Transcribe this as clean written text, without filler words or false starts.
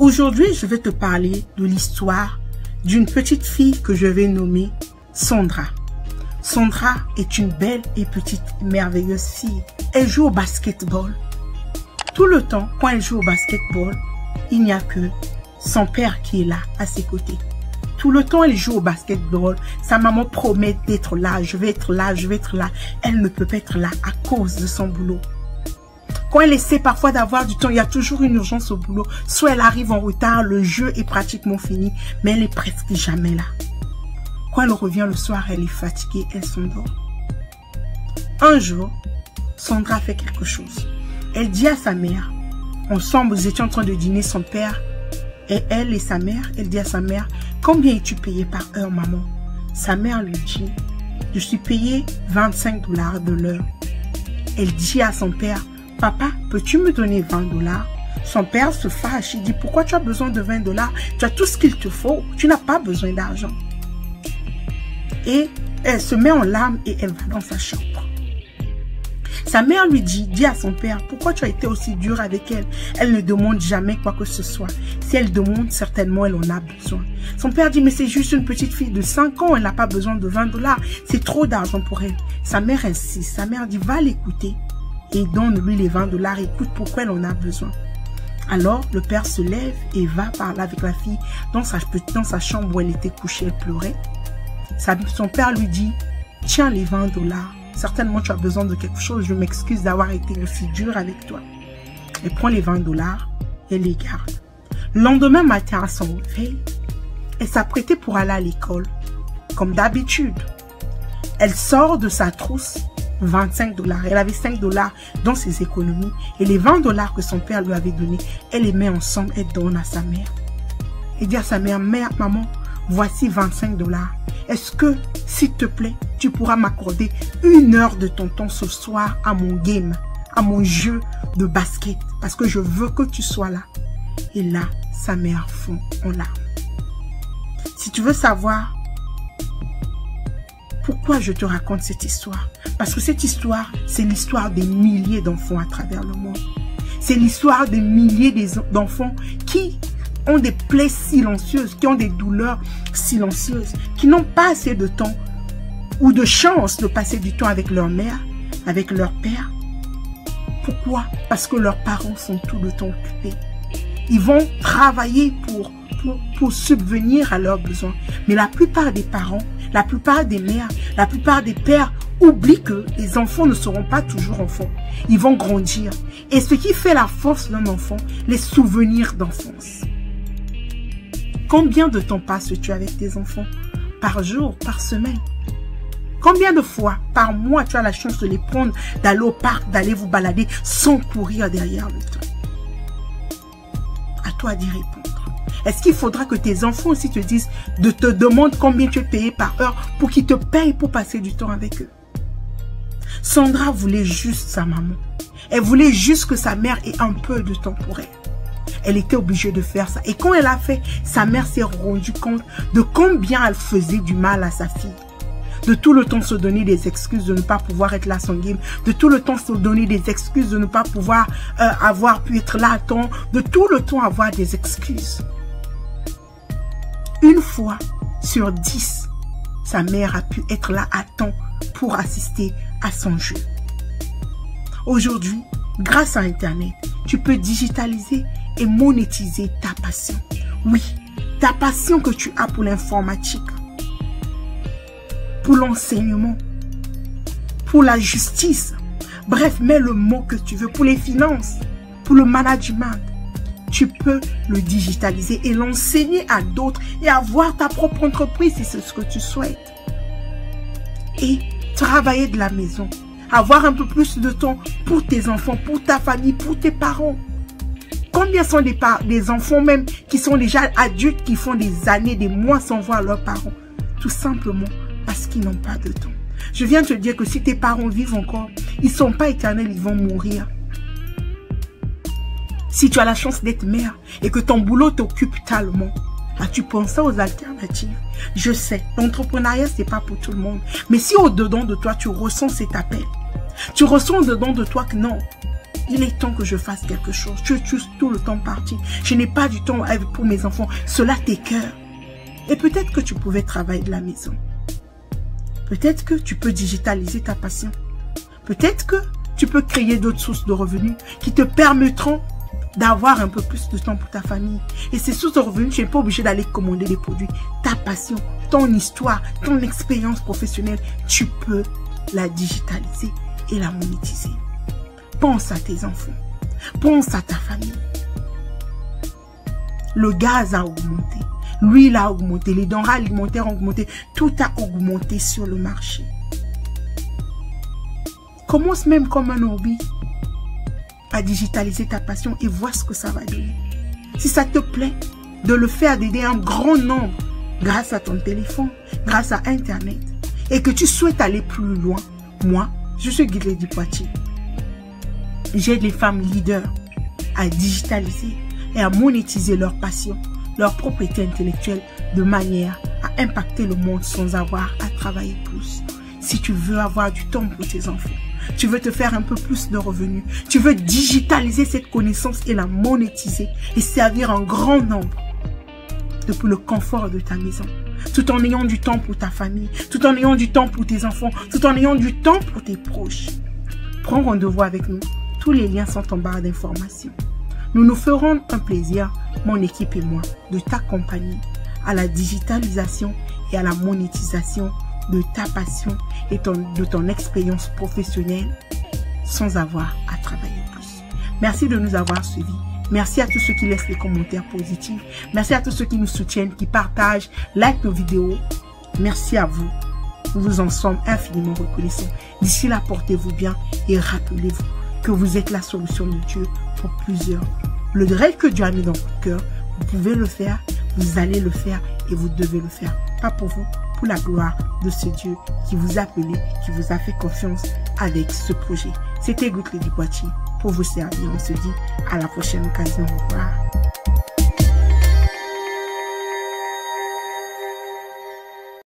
Aujourd'hui, je vais te parler de l'histoire d'une petite fille que je vais nommer Sandra. Sandra est une belle et petite merveilleuse fille. Elle joue au basketball. Tout le temps, quand elle joue au basketball, il n'y a que son père qui est là, à ses côtés. Tout le temps, elle joue au basketball. Sa maman promet d'être là, je vais être là, je vais être là. Elle ne peut pas être là à cause de son boulot. Quand elle essaie parfois d'avoir du temps, il y a toujours une urgence au boulot. Soit elle arrive en retard, le jeu est pratiquement fini, mais elle est presque jamais là. Quand elle revient le soir, elle est fatiguée, elle s'endort. Un jour, Sandra fait quelque chose. Elle dit à sa mère, ensemble, nous étions en train de dîner, son père et elle et sa mère, elle dit à sa mère, combien es-tu payé par heure, maman? Sa mère lui dit, je suis payée 25 $ de l'heure. Elle dit à son père, papa, peux-tu me donner 20 $? Son père se fâche, il dit, pourquoi tu as besoin de 20 $? Tu as tout ce qu'il te faut, tu n'as pas besoin d'argent. Et elle se met en larmes et elle va dans sa chambre. Sa mère lui dit à son père, pourquoi tu as été aussi dur avec elle? Elle ne demande jamais quoi que ce soit. Si elle demande, certainement elle en a besoin. Son père dit, mais c'est juste une petite fille de 5 ans, elle n'a pas besoin de 20 $. C'est trop d'argent pour elle. Sa mère insiste, sa mère dit, va l'écouter et donne-lui les 20 $, écoute pourquoi elle en a besoin. Alors le père se lève et va parler avec la fille dans sa chambre où elle était couchée, elle pleurait. Son père lui dit, tiens les 20 $. Certainement, tu as besoin de quelque chose. Je m'excuse d'avoir été aussi dur avec toi. Elle prend les 20 $ et les garde. Le lendemain matin, à son réveil, elle s'apprêtait pour aller à l'école. Comme d'habitude, elle sort de sa trousse 25 $. Elle avait 5 $ dans ses économies. Et les 20 $ que son père lui avait donnés, elle les met ensemble et donne à sa mère. Elle dit à sa mère, maman, voici 25 $. Est-ce que, s'il te plaît, tu pourras m'accorder 1 heure de ton temps ce soir à mon game, à mon jeu de basket, parce que je veux que tu sois là. Et là, sa mère fond en larmes. Si tu veux savoir pourquoi je te raconte cette histoire, parce que cette histoire, c'est l'histoire des milliers d'enfants à travers le monde. C'est l'histoire des milliers d'enfants qui ont des plaies silencieuses, qui ont des douleurs silencieuses, qui n'ont pas assez de temps ou de chance de passer du temps avec leur mère, avec leur père. Pourquoi? Parce que leurs parents sont tout le temps occupés. Ils vont travailler pour subvenir à leurs besoins. Mais la plupart des parents, la plupart des mères, la plupart des pères oublient que les enfants ne seront pas toujours enfants. Ils vont grandir. Et ce qui fait la force d'un enfant, les souvenirs d'enfance. Combien de temps passes-tu avec tes enfants? Par jour, par semaine? Combien de fois par mois tu as la chance de les prendre, d'aller au parc, d'aller vous balader sans courir derrière le temps? À toi d'y répondre. Est-ce qu'il faudra que tes enfants aussi te disent, te demandent combien tu es payé par heure pour qu'ils te payent pour passer du temps avec eux? Sandra voulait juste sa maman. Elle voulait juste que sa mère ait un peu de temps pour elle. Elle était obligée de faire ça. Et quand elle a fait, sa mère s'est rendue compte de combien elle faisait du mal à sa fille. De tout le temps se donner des excuses de ne pas pouvoir être là à son game. De tout le temps se donner des excuses de ne pas pouvoir avoir pu être là à temps. De tout le temps avoir des excuses. Une fois sur 10, sa mère a pu être là à temps pour assister à son jeu. Aujourd'hui, grâce à Internet, tu peux digitaliser et monétiser ta passion. Oui, ta passion que tu as pour l'informatique, pour l'enseignement, pour la justice. Bref, mets le mot que tu veux, pour les finances, pour le management. Tu peux le digitaliser et l'enseigner à d'autres et avoir ta propre entreprise si c'est ce que tu souhaites. Et travailler de la maison. Avoir un peu plus de temps pour tes enfants, pour ta famille, pour tes parents. Combien sont des enfants même qui sont déjà adultes, qui font des années, des mois sans voir leurs parents? Tout simplement parce qu'ils n'ont pas de temps. Je viens te dire que si tes parents vivent encore, ils ne sont pas éternels, ils vont mourir. Si tu as la chance d'être mère et que ton boulot t'occupe tellement, as-tu pensé aux alternatives? Je sais, l'entrepreneuriat, ce n'est pas pour tout le monde. Mais si au-dedans de toi, tu ressens cet appel, tu ressens au-dedans de toi que non, Il est temps que je fasse quelque chose. Je suis tout le temps parti. Je n'ai pas du temps pour mes enfants. Cela t'écoeure. Et peut-être que tu pouvais travailler de la maison. Peut-être que tu peux digitaliser ta passion. Peut-être que tu peux créer d'autres sources de revenus qui te permettront d'avoir un peu plus de temps pour ta famille. Et ces sources de revenus, tu n'es pas obligé d'aller commander des produits. Ta passion, ton histoire, ton expérience professionnelle, tu peux la digitaliser et la monétiser. Pense à tes enfants. Pense à ta famille. Le gaz a augmenté. L'huile a augmenté. Les denrées alimentaires ont augmenté. Tout a augmenté sur le marché. Commence même comme un hobby à digitaliser ta passion et vois ce que ça va donner. Si ça te plaît de le faire, d'aider un grand nombre grâce à ton téléphone, grâce à Internet, et que tu souhaites aller plus loin, moi, je suis Guide Lady Poitiers. J'aide les femmes leaders à digitaliser et à monétiser leur passion, leur propriété intellectuelle de manière à impacter le monde sans avoir à travailler plus. Si tu veux avoir du temps pour tes enfants, tu veux te faire un peu plus de revenus, tu veux digitaliser cette connaissance et la monétiser et servir un grand nombre depuis le confort de ta maison, tout en ayant du temps pour ta famille, tout en ayant du temps pour tes enfants, tout en ayant du temps pour tes proches. Prends rendez-vous avec nous. Tous les liens sont en barre d'informations. Nous nous ferons un plaisir, mon équipe et moi, de t'accompagner à la digitalisation et à la monétisation de ta passion et de ton expérience professionnelle sans avoir à travailler plus. Merci de nous avoir suivis. Merci à tous ceux qui laissent les commentaires positifs. Merci à tous ceux qui nous soutiennent, qui partagent, like nos vidéos. Merci à vous. Nous vous en sommes infiniment reconnaissants. D'ici là, portez-vous bien et rappelez-vous que vous êtes la solution de Dieu pour plusieurs. Le rêve que Dieu a mis dans votre cœur, vous pouvez le faire, vous allez le faire et vous devez le faire. Pas pour vous, pour la gloire de ce Dieu qui vous a appelé, qui vous a fait confiance avec ce projet. C'était Guide Lady Poitiers pour vous servir. On se dit à la prochaine occasion. Au revoir.